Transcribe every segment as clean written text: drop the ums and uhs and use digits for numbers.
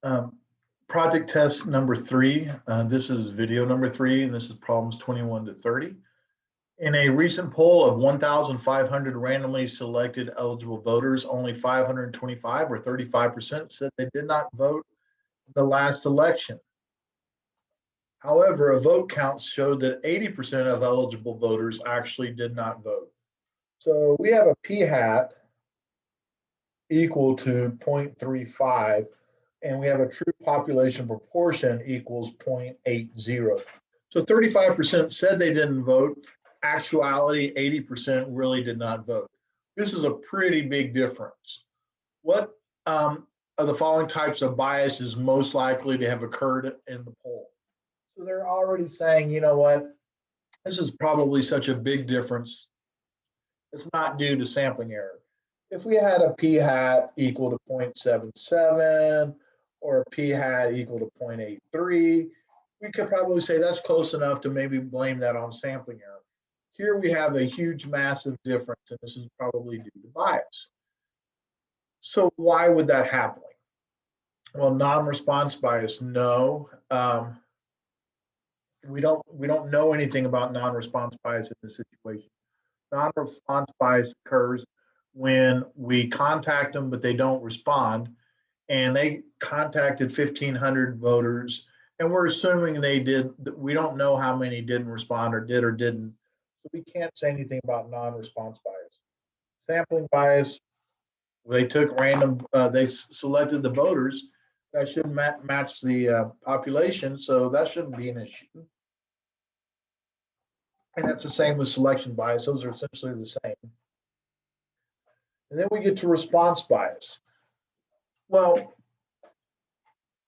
Um, Project test number 3. This is video number 3, and this is problems 21 to 30. In a recent poll of 1,500 randomly selected eligible voters, only 525 or 35% said they did not vote the last election. However, a vote count showed that 80% of eligible voters actually did not vote. So we have a p hat equal to 0.35, and we have a true population proportion equals 0.80. So 35% said they didn't vote. Actuality, 80% really did not vote. This is a pretty big difference. What of the following types of bias is most likely to have occurred in the poll? So they're already saying, you know what, this is probably such a big difference. It's not due to sampling error. If we had a p hat equal to 0.77 or a p hat equal to 0.83, we could probably say that's close enough to maybe blame that on sampling error. Here we have a huge, massive difference, and this is probably due to bias. So why would that happen? Well, non-response bias, no. We don't know anything about non-response bias in this situation. Non-response bias occurs when we contact them, but they don't respond. And they contacted 1,500 voters, and we're assuming they did. We don't know how many didn't respond or did or didn't. So we can't say anything about non-response bias. Sampling bias, they took random, they selected the voters. That shouldn't match the population, so that shouldn't be an issue. And that's the same with selection bias. Those are essentially the same. And then we get to response bias. Well,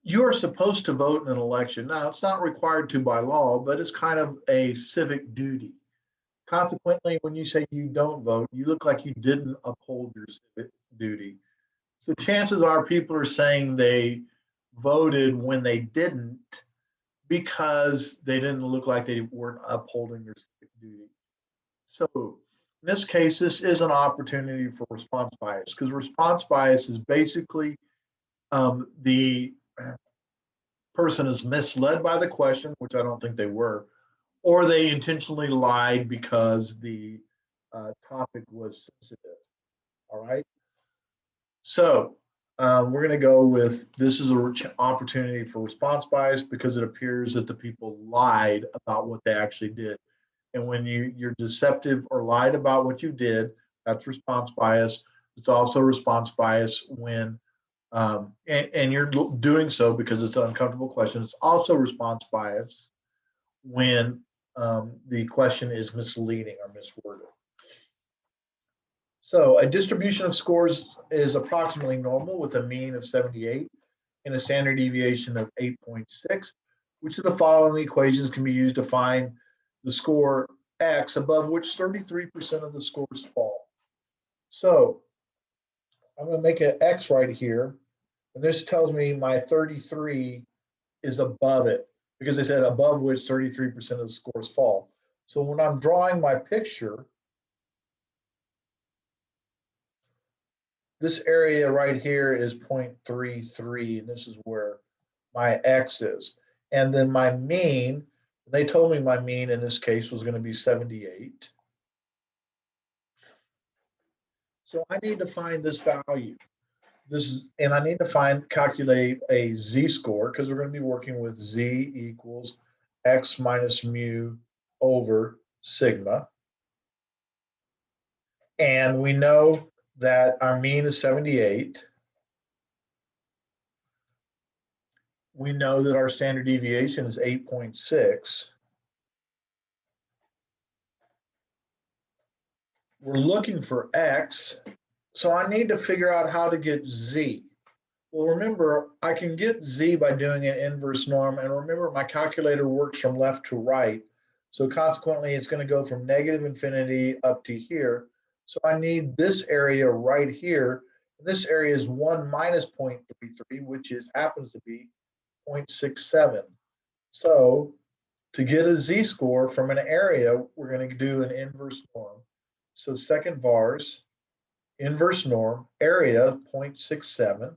you're supposed to vote in an election. Now, it's not required to by law, but it's kind of a civic duty. Consequently, when you say you don't vote, you look like you didn't uphold your civic duty. So chances are people are saying they voted when they didn't because they didn't look like they weren't upholding their civic duty. So in this case, this is an opportunity for response bias, because response bias is basically the person is misled by the question, which I don't think they were, or they intentionally lied because the topic was sensitive. All right. So we're going to go with this is an opportunity for response bias because it appears that the people lied about what they actually did. And when you're deceptive or lied about what you did, that's response bias. It's also response bias when, and you're doing so because it's an uncomfortable question. It's also response bias when the question is misleading or misworded. So a distribution of scores is approximately normal with a mean of 78 and a standard deviation of 8.6. Which of the following equations can be used to find the score X above which 33% of the scores fall? So I'm going to make an X right here. And this tells me my 33 is above it because they said above which 33% of the scores fall. So when I'm drawing my picture, this area right here is 0.33, and this is where my X is. And then my mean, they told me my mean in this case was going to be 78. So I need to find this value. And I need to calculate a z-score because we're going to be working with z equals x minus mu over sigma. And we know that our mean is 78. We know that our standard deviation is 8.6. We're looking for X, so I need to figure out how to get Z. Well, remember, I can get Z by doing an inverse norm, and remember, my calculator works from left to right, so consequently, it's going to go from negative infinity up to here. So I need this area right here. This area is 1 minus 0.33, which happens to be 0.67. So to get a z-score from an area, we're going to do an inverse norm. So second vars, inverse norm, area 0.67.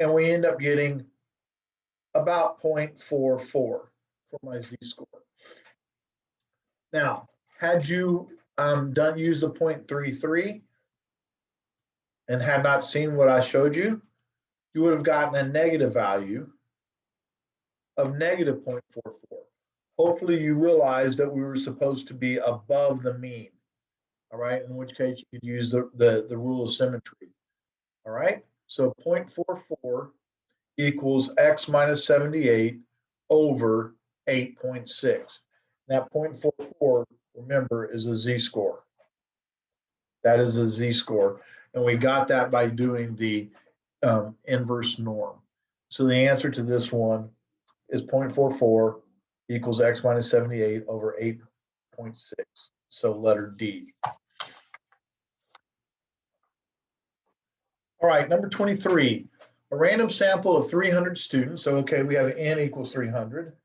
and we end up getting about 0.44 for my z-score. Now, had you used the 0.33 and had not seen what I showed you, you would have gotten a negative value of negative 0.44. Hopefully you realize that we were supposed to be above the mean, all right? In which case you could use the rule of symmetry, all right? So 0.44 equals x minus 78 over 8.6. That 0.44, remember, is a z-score. That is a z-score. And we got that by doing the inverse norm. So the answer to this one is 0.44 equals x minus 78 over 8.6. So letter D. All right, number 23. A random sample of 300 students, so okay, we have n equals 300,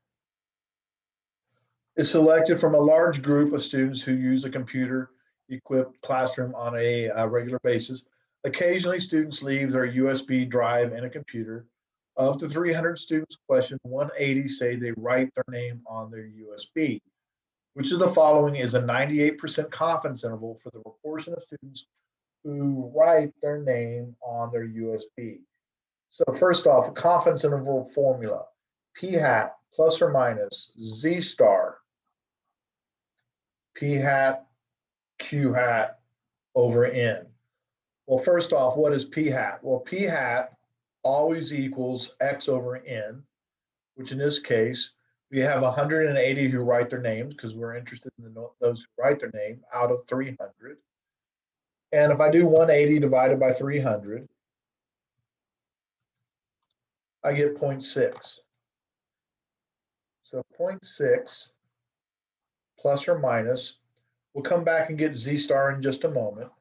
is selected from a large group of students who use a computer-equipped classroom on a regular basis. Occasionally, students leave their USB drive in a computer. Of the 300 students questioned, 180 say they write their name on their USB. Which of the following is a 98% confidence interval for the proportion of students who write their name on their USB? So first off, confidence interval formula, p hat plus or minus z star p hat q hat over n. Well, first off, what is p hat? Well, p hat always equals x over n, which in this case, we have 180 who write their names because we're interested in those who write their name out of 300. And if I do 180 divided by 300, I get 0.6. So 0.6 plus or minus, we'll come back and get z star in just a moment.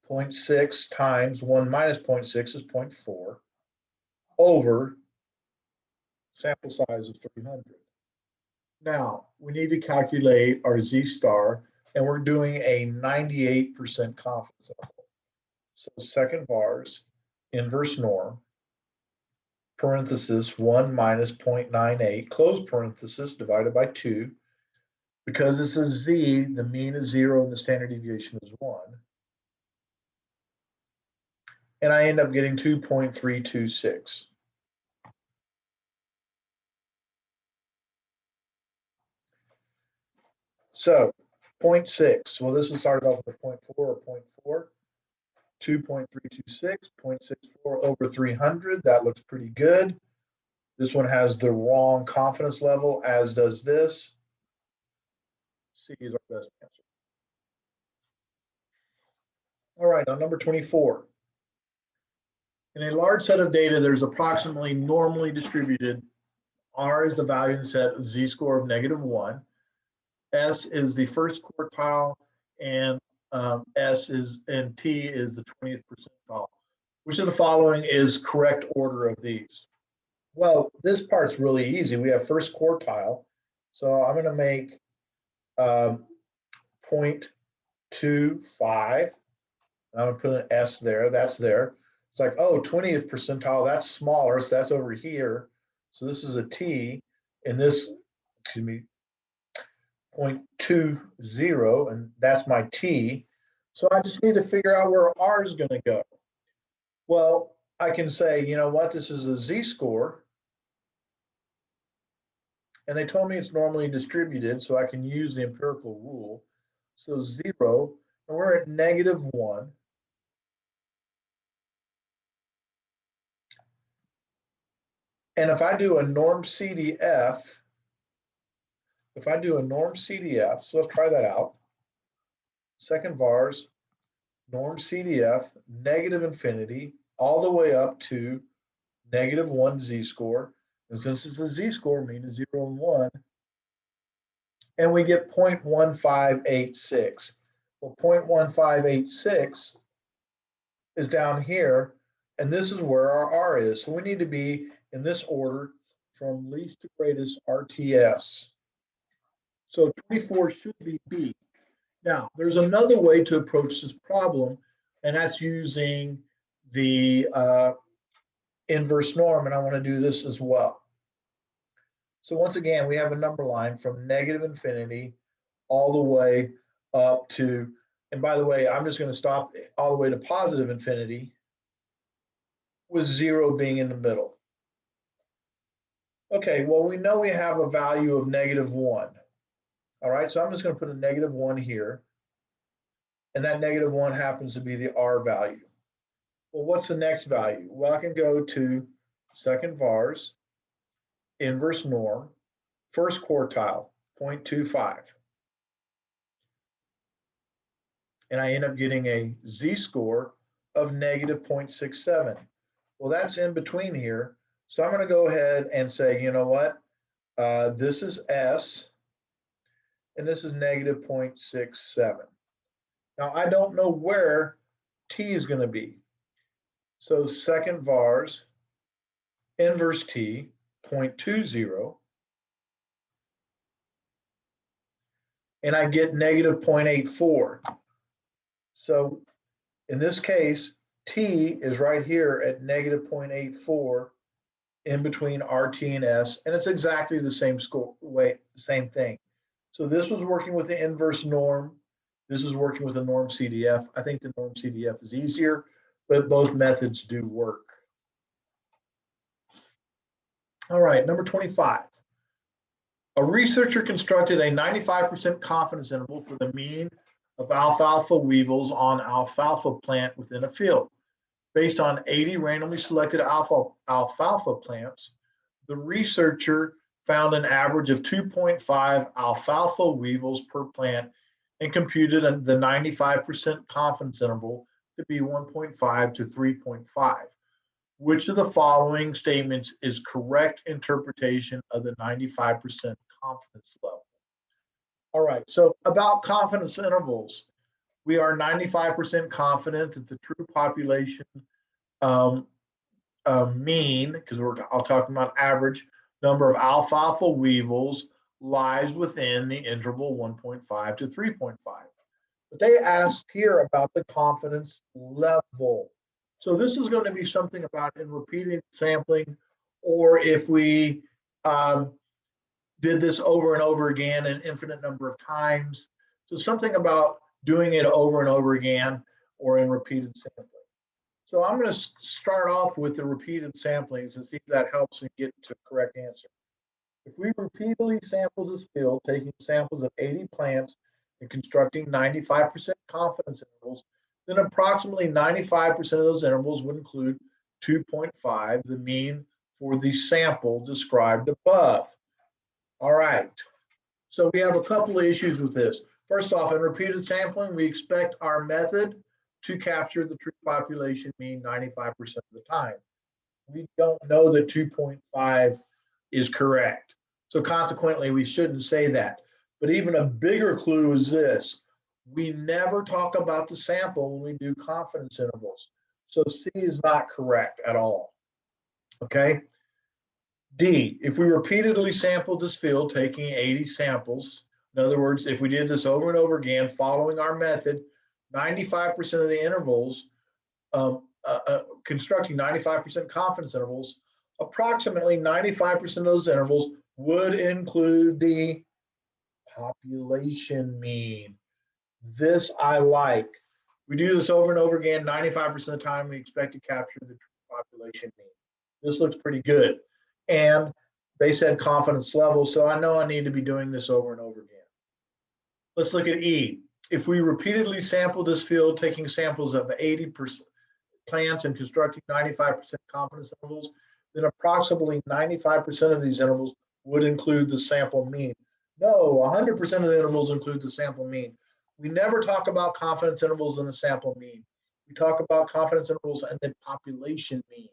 0.6 times 1 minus 0.6 is 0.4 over sample size of 300. Now, we need to calculate our z star, and we're doing a 98% confidence interval. So second vars, inverse norm, parenthesis 1 minus 0.98, close parenthesis, divided by 2. Because this is z, the mean is 0 and the standard deviation is 1. And I end up getting 2.326. So 0.6, well, this will start off with 0.4 or 0.4. 2.326, 0.64 over 300. That looks pretty good. This one has the wrong confidence level, as does this. C is our best answer. All right, on number 24. In a large set of data, there's approximately normally distributed. R is the value in the set, z-score of -1. S is the first quartile, and T is the 20th percentile. Which of the following is correct order of these? Well, this part's really easy. We have first quartile, so I'm going to make 0.25. I'm going to put an S there. That's there. It's like, oh, 20th percentile, that's smaller, so that's over here. So this is a T, and this, excuse me, 0.20, and that's my T. So I just need to figure out where R is going to go. Well, I can say, you know what, this is a z-score. And they told me it's normally distributed, so I can use the empirical rule. So 0, and we're at -1. And if I do a norm CDF, so let's try that out. Second vars, norm CDF, -infinity, all the way up to -1 z-score. And since it's a z-score, mean is 0 and 1, and we get 0.1586. Well, 0.1586 is down here, and this is where our R is. So we need to be in this order from least to greatest RTS. So 24 should be B. Now, there's another way to approach this problem, and that's using the inverse norm, and I want to do this as well. So once again, we have a number line from negative infinity all the way up to, and by the way, I'm just going to stop all the way to positive infinity with 0 being in the middle. Okay, well, we know we have a value of -1. All right, so I'm just going to put a -1 here. And that -1 happens to be the R value. Well, what's the next value? Well, I can go to second vars, inverse norm, first quartile, 0.25. And I end up getting a z-score of -0.67. Well, that's in between here. So I'm going to go ahead and say, you know what? This is S, and this is -0.67. Now, I don't know where T is going to be. So second vars, inverse T, 0.20, and I get -0.84. So in this case, T is right here at -0.84 in between RT and S, and it's exactly the same same thing. So this was working with the inverse norm. This is working with the norm CDF. I think the norm CDF is easier, but both methods do work. All right, number 25. A researcher constructed a 95% confidence interval for the mean of alfalfa weevils on alfalfa plant within a field. Based on 80 randomly selected alfalfa plants, the researcher found an average of 2.5 alfalfa weevils per plant and computed the 95% confidence interval to be 1.5 to 3.5. Which of the following statements is correct interpretation of the 95% confidence level? All right, so about confidence intervals, we are 95% confident that the true population mean, because I'll talk about average number of alfalfa weevils lies within the interval 1.5 to 3.5. But they asked here about the confidence level. So this is going to be something about in repeated sampling, or if we did this over and over again an infinite number of times. So something about doing it over and over again or in repeated sampling. So I'm going to start off with the repeated samplings and see if that helps me get to the correct answer. If we repeatedly sample this field, taking samples of 80 plants and constructing 95% confidence intervals, then approximately 95% of those intervals would include 2.5, the mean for the sample described above. All right, so we have a couple of issues with this. First off, in repeated sampling, we expect our method to capture the true population mean 95% of the time. We don't know that 2.5 is correct. So consequently, we shouldn't say that. But even a bigger clue is this. We never talk about the sample when we do confidence intervals. So C is not correct at all. Okay. D, if we repeatedly sampled this field, taking 80 samples, in other words, if we did this over and over again, following our method, 95% of the intervals, constructing 95% confidence intervals, approximately 95% of those intervals would include the population mean. This I like. We do this over and over again, 95% of the time we expect to capture the true population mean. This looks pretty good. And they said confidence level, so I know I need to be doing this over and over again. Let's look at E. If we repeatedly sample this field, taking samples of 80% plants and constructing 95% confidence intervals, then approximately 95% of these intervals would include the sample mean. No, 100% of the intervals include the sample mean. We never talk about confidence intervals and the sample mean. We talk about confidence intervals and the population mean.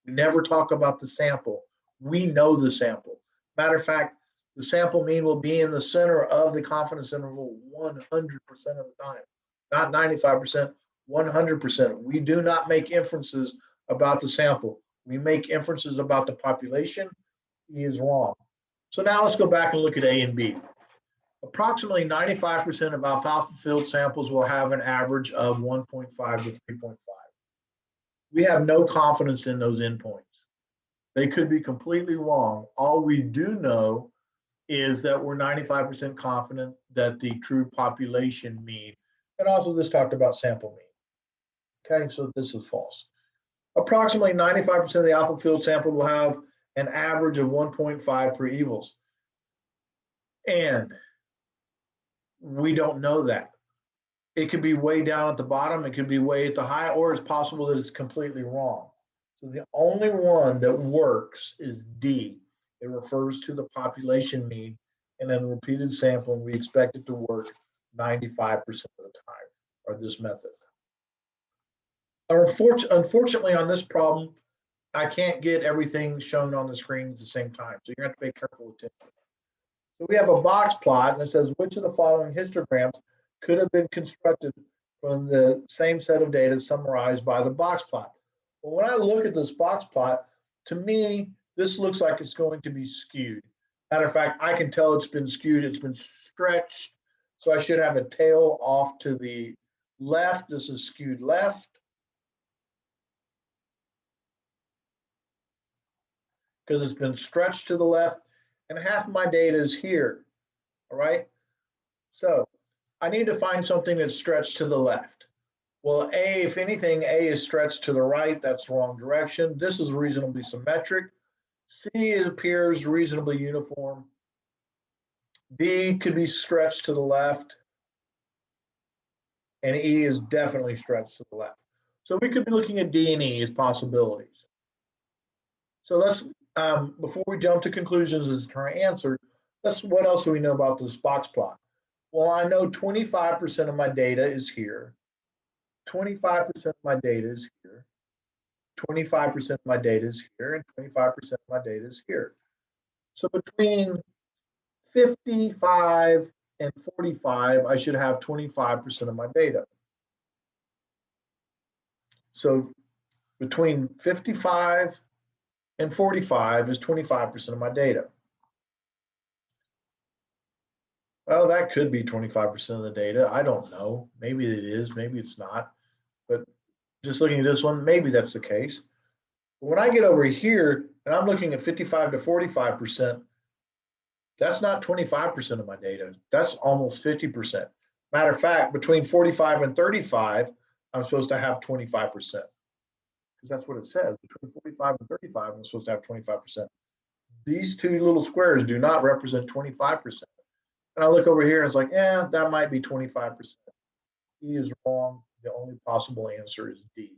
We never talk about the sample. We know the sample. Matter of fact, the sample mean will be in the center of the confidence interval 100% of the time. Not 95%, 100%. We do not make inferences about the sample. We make inferences about the population. He is wrong. So now let's go back and look at A and B. Approximately 95% of alfalfa field samples will have an average of 1.5 to 3.5. We have no confidence in those endpoints. They could be completely wrong. All we do know is that we're 95% confident that the true population mean, and also this talked about sample mean. Okay, so this is false. Approximately 95% of the alpha field sample will have an average of 1.5 per eVols. And we don't know that. It could be way down at the bottom, it could be way at the high, or it's possible that it's completely wrong. So the only one that works is D. It refers to the population mean, and then repeated sampling, we expect it to work 95% of the time, or this method. Unfortunately, on this problem, I can't get everything shown on the screen at the same time, so you have to pay careful attention. So we have a box plot, and it says which of the following histograms could have been constructed from the same set of data summarized by the box plot. Well, when I look at this box plot, to me, this looks like it's going to be skewed. Matter of fact, I can tell it's been skewed, it's been stretched. So I should have a tail off to the left. This is skewed left. Because it's been stretched to the left, and half of my data is here, all right? So I need to find something that's stretched to the left. Well, A, if anything, A is stretched to the right, that's the wrong direction. This is reasonably symmetric. C appears reasonably uniform. D could be stretched to the left, and E is definitely stretched to the left. So we could be looking at D and E as possibilities. So let's, before we jump to conclusions as to our answer, what else do we know about this box plot? Well, I know 25% of my data is here, 25% of my data is here, 25% of my data is here, and 25% of my data is here. So between 55 and 45, I should have 25% of my data. So between 55 and 45 is 25% of my data. Well, that could be 25% of the data. I don't know. Maybe it is, maybe it's not. But just looking at this one, maybe that's the case. But when I get over here and I'm looking at 55 to 45%, that's not 25% of my data. That's almost 50%. Matter of fact, between 45 and 35, I'm supposed to have 25%. Because that's what it says. Between 45 and 35, I'm supposed to have 25%. These two little squares do not represent 25%. And I look over here and it's like, yeah, that might be 25%. E is wrong. The only possible answer is D.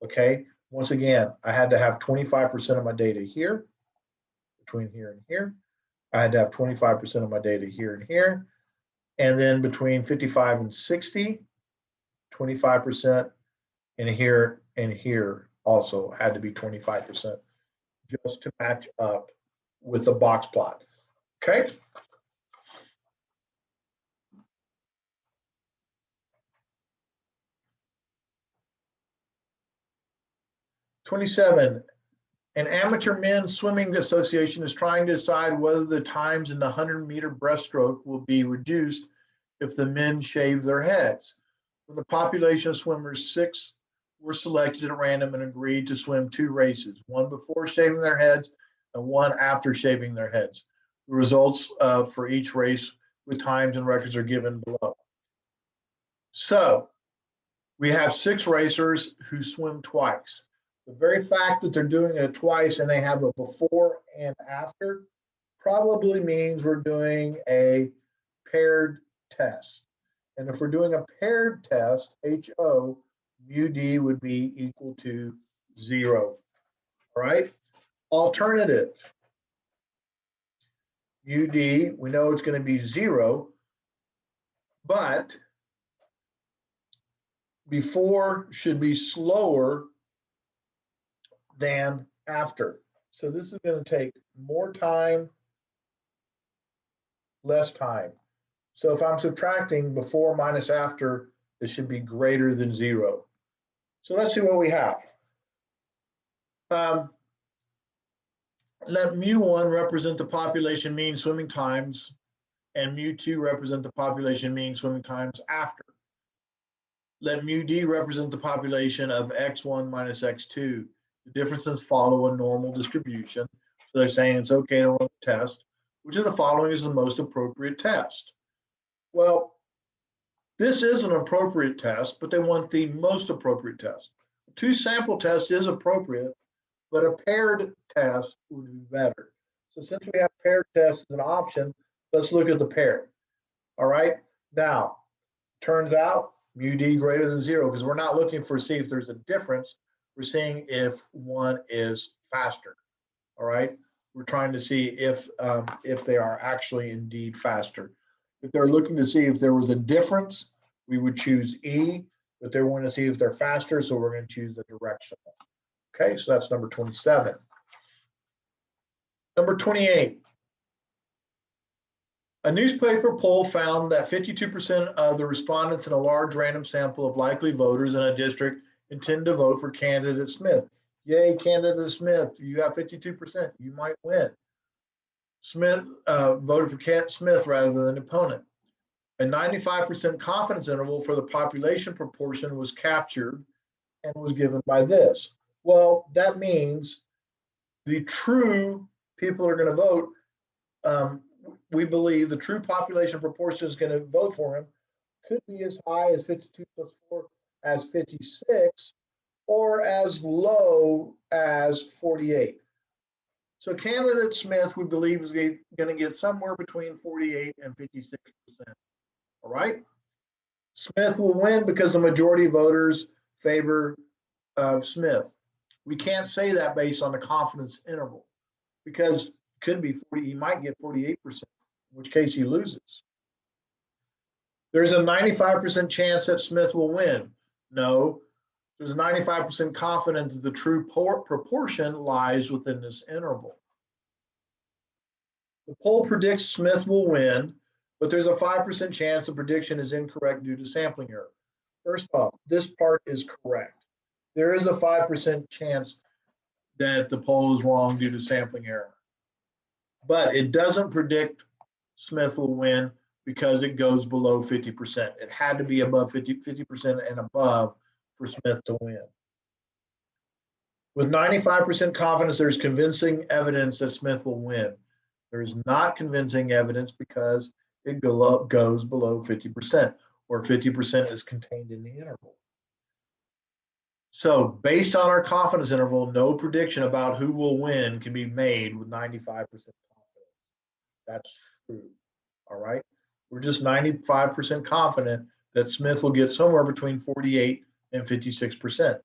Okay, once again, I had to have 25% of my data here, between here and here. I had to have 25% of my data here and here. And then between 55 and 60, 25%, and here also had to be 25% just to match up with the box plot. Okay. '27, an amateur men's swimming association is trying to decide whether the times in the 100-meter breaststroke will be reduced if the men shave their heads. From the population of swimmers, 6 were selected at random and agreed to swim 2 races, one before shaving their heads and one after shaving their heads. The results for each race with times and records are given below. So we have 6 racers who swim twice. The very fact that they're doing it twice and they have a before and after probably means we're doing a paired test. And if we're doing a paired test, HO, mu D would be equal to 0. All right. Alternative. Mu D, we know it's going to be 0, but before should be slower than after. So this is going to take more time, less time. So if I'm subtracting before minus after, it should be greater than 0. So let's see what we have. Let mu1 represent the population mean swimming times, and mu2 represent the population mean swimming times after. Let mu d represent the population of x1 minus x2. The differences follow a normal distribution. So they're saying it's okay to run a test. Which of the following is the most appropriate test? Well, this is an appropriate test, but they want the most appropriate test. A two-sample test is appropriate, but a paired test would be better. So since we have paired tests as an option, let's look at the pair. All right. Now, turns out mu d greater than 0 because we're not looking for see if there's a difference. We're seeing if one is faster. All right. We're trying to see if they are actually indeed faster. If they're looking to see if there was a difference, we would choose E, but they want to see if they're faster, so we're going to choose the directional. Okay, so that's number 27. Number 28. A newspaper poll found that 52% of the respondents in a large random sample of likely voters in a district intend to vote for candidate Smith. Yay, candidate Smith, you have 52%, you might win. Smith voted for Smith rather than opponent. A 95% confidence interval for the population proportion was captured and was given by this. Well, that means the true people are going to vote. We believe the true population proportion is going to vote for him could be as high as 52 plus 4 as 56 or as low as 48. So candidate Smith, we believe, is going to get somewhere between 48 and 56%. All right. Smith will win because the majority of voters favor Smith. We can't say that based on the confidence interval because it could be 40, he might get 48%, in which case he loses. There's a 95% chance that Smith will win. No, there's 95% confidence that the true proportion lies within this interval. The poll predicts Smith will win, but there's a 5% chance the prediction is incorrect due to sampling error. First off, this part is correct. There is a 5% chance that the poll is wrong due to sampling error. But it doesn't predict Smith will win because it goes below 50%. It had to be above 50% and above for Smith to win. With 95% confidence, there's convincing evidence that Smith will win. There is not convincing evidence because it goes below 50%, or 50% is contained in the interval. So based on our confidence interval, no prediction about who will win can be made with 95% confidence. That's true, all right? We're just 95% confident that Smith will get somewhere between 48 and 56%.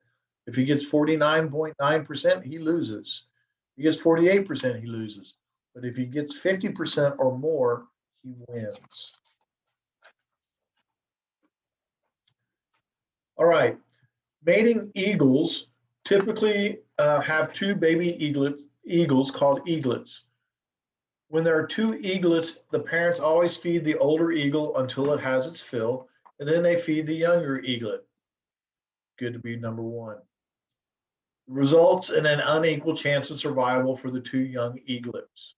If he gets 49.9%, he loses. If he gets 48%, he loses. But if he gets 50% or more, he wins. All right, mating eagles typically have two baby eagles called eaglets. When there are two eaglets, the parents always feed the older eagle until it has its fill, and then they feed the younger eaglet. Good to be number one. Results in an unequal chance of survival for the two young eaglets.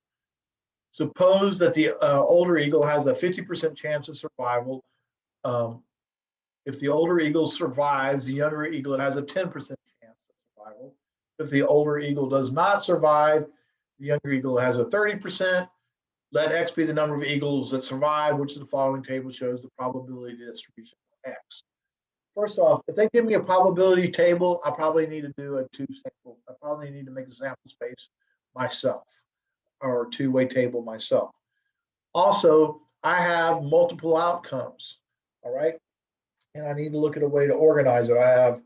Suppose that the older eagle has a 50% chance of survival. If the older eagle survives, the younger eaglet has a 10% chance of survival. If the older eagle does not survive, the younger eagle has a 30%. Let X be the number of eagles that survive, which the following table shows the probability distribution of X. First off, if they give me a probability table, I probably need to do a two-sample. I probably need to make a sample space myself, or two-way table myself. Also, I have multiple outcomes, all right? And I need to look at a way to organize it. I have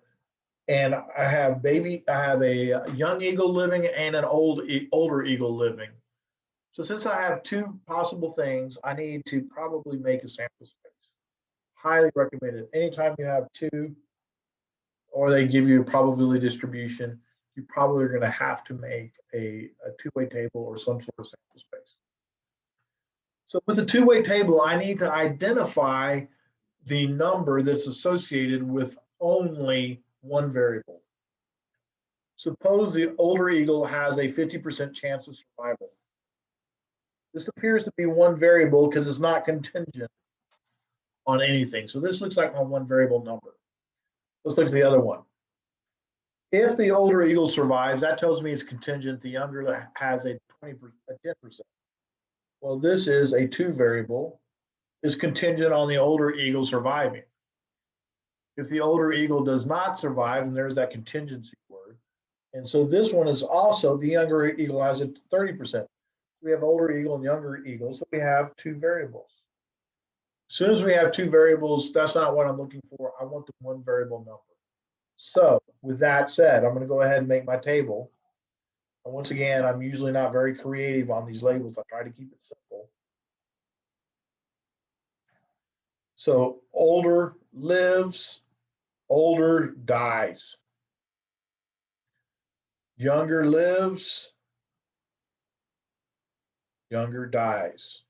a young eagle living and an older eagle living. So since I have two possible things, I need to probably make a sample space. Highly recommended. Anytime you have two, or they give you a probability distribution, you probably are going to have to make a two-way table or some sort of sample space. So with a two-way table, I need to identify the number that's associated with only one variable. Suppose the older eagle has a 50% chance of survival. This appears to be one variable because it's not contingent on anything. So this looks like my one variable number. Let's look at the other one. If the older eagle survives, that tells me it's contingent. The younger has a 10%. Well, this is a 2 variable, is contingent on the older eagle surviving. If the older eagle does not survive, then there's that contingency word. And so this one is also, the younger eagle has a 30%. We have older eagle and younger eagle, so we have 2 variables. As soon as we have 2 variables, that's not what I'm looking for. I want the 1 variable number. So with that said, I'm going to go ahead and make my table. And once again, I'm usually not very creative on these labels. I try to keep it simple. So older lives, older dies. Younger lives, younger dies.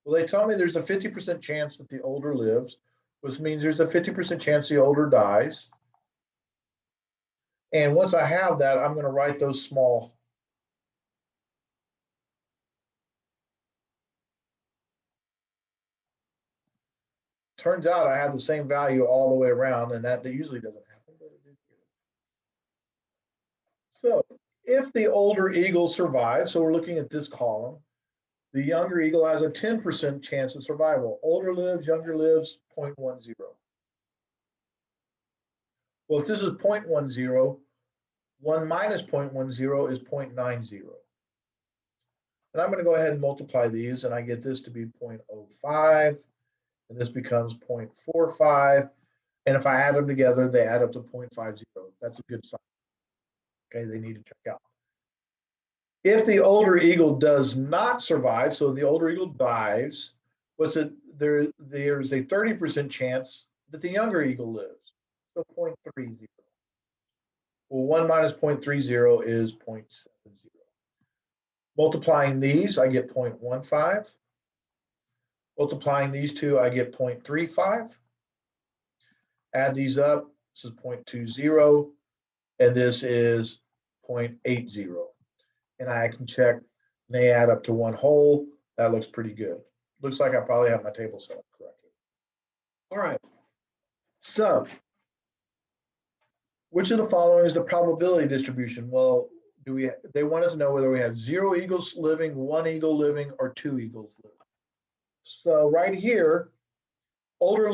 Well, they tell me there's a 50% chance that the older lives, which means there's a 50% chance the older dies. And once I have that, I'm going to write those small. Turns out I have the same value all the way around, and that usually doesn't happen, but it did. So if the older eagle survives, so we're looking at this column, the younger eagle has a 10% chance of survival. Older lives, younger lives, 0.10. Well, if this is 0.10, 1 minus 0.10 is 0.90. And I'm going to go ahead and multiply these, and I get this to be 0.05, and this becomes 0.45. And if I add them together, they add up to 0.50. That's a good sign. Okay, they need to check out. If the older eagle does not survive, so the older eagle dies, what's it? There's a 30% chance that the younger eagle lives. So 0.30. Well, 1 minus 0.30 is 0.70. Multiplying these, I get 0.15. Multiplying these two, I get 0.35. Add these up, this is 0.20, and this is 0.80. And I can check, and they add up to 1 whole. That looks pretty good. Looks like I probably have my table set up correctly. All right, so which of the following is the probability distribution? Well, they want us to know whether we have 0 eagles living, 1 eagle living, or 2 eagles living. So right here, older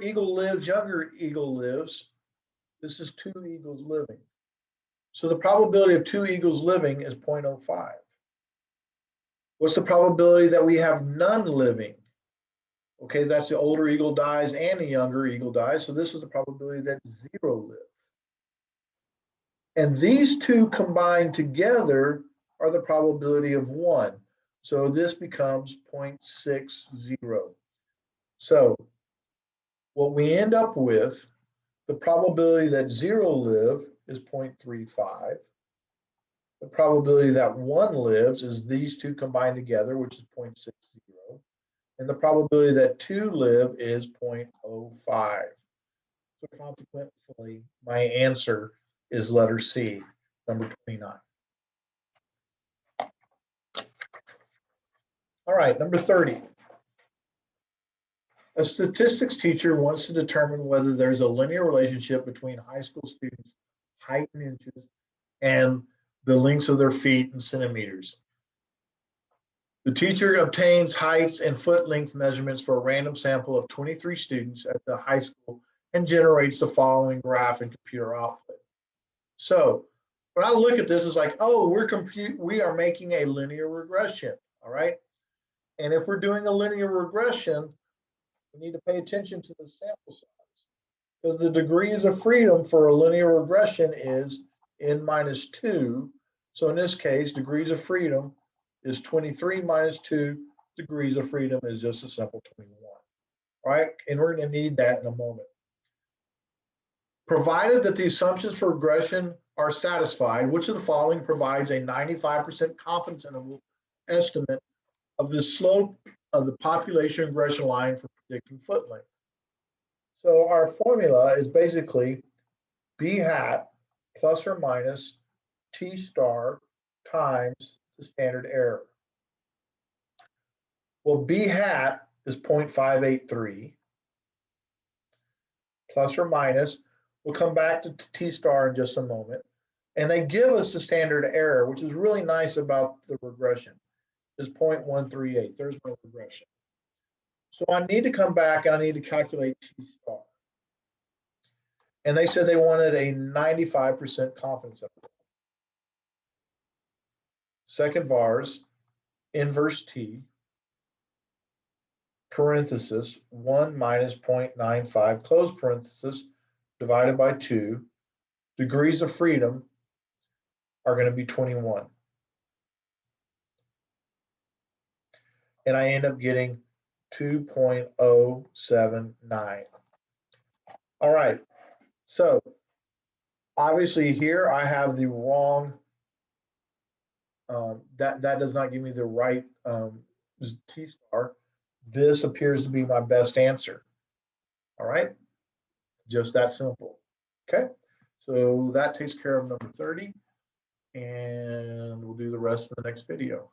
eagle lives, younger eagle lives. This is 2 eagles living. So the probability of 2 eagles living is 0.05. What's the probability that we have none living? Okay, that's the older eagle dies and the younger eagle dies. So this is the probability that 0 live. And these two combined together are the probability of 1. So this becomes 0.60. So what we end up with, the probability that 0 live is 0.35. The probability that 1 lives is these two combined together, which is 0.60. And the probability that 2 live is 0.05. So consequently, my answer is letter C, number 29. All right, number 30. A statistics teacher wants to determine whether there's a linear relationship between high school students' height in inches and the lengths of their feet in centimeters. The teacher obtains heights and foot length measurements for a random sample of 23 students at the high school and generates the following graph and computer output. So when I look at this, it's like, oh, we are making a linear regression, all right? And if we're doing a linear regression, we need to pay attention to the sample size, because the degrees of freedom for a linear regression is n minus 2. So in this case, degrees of freedom is 23 minus 2. Degrees of freedom is just a simple 21. All right, and we're going to need that in a moment. Provided that the assumptions for regression are satisfied, which of the following provides a 95% confidence interval estimate of the slope of the population regression line for predicting foot length? So our formula is basically b hat plus or minus t star times the standard error. Well, b hat is 0.583. plus or minus. We'll come back to T star in just a moment. And they give us the standard error, which is really nice about the regression, is 0.138. There's my regression. So I need to come back and I need to calculate T star. And they said they wanted a 95% confidence interval. Second vars, inverse T, parenthesis, 1 minus 0.95, close parenthesis, divided by 2. Degrees of freedom are going to be 21. And I end up getting 2.079. All right, so obviously here I have the wrong, that does not give me the right T star. This appears to be my best answer. All right, just that simple. Okay, so that takes care of number 30, and we'll do the rest in the next video.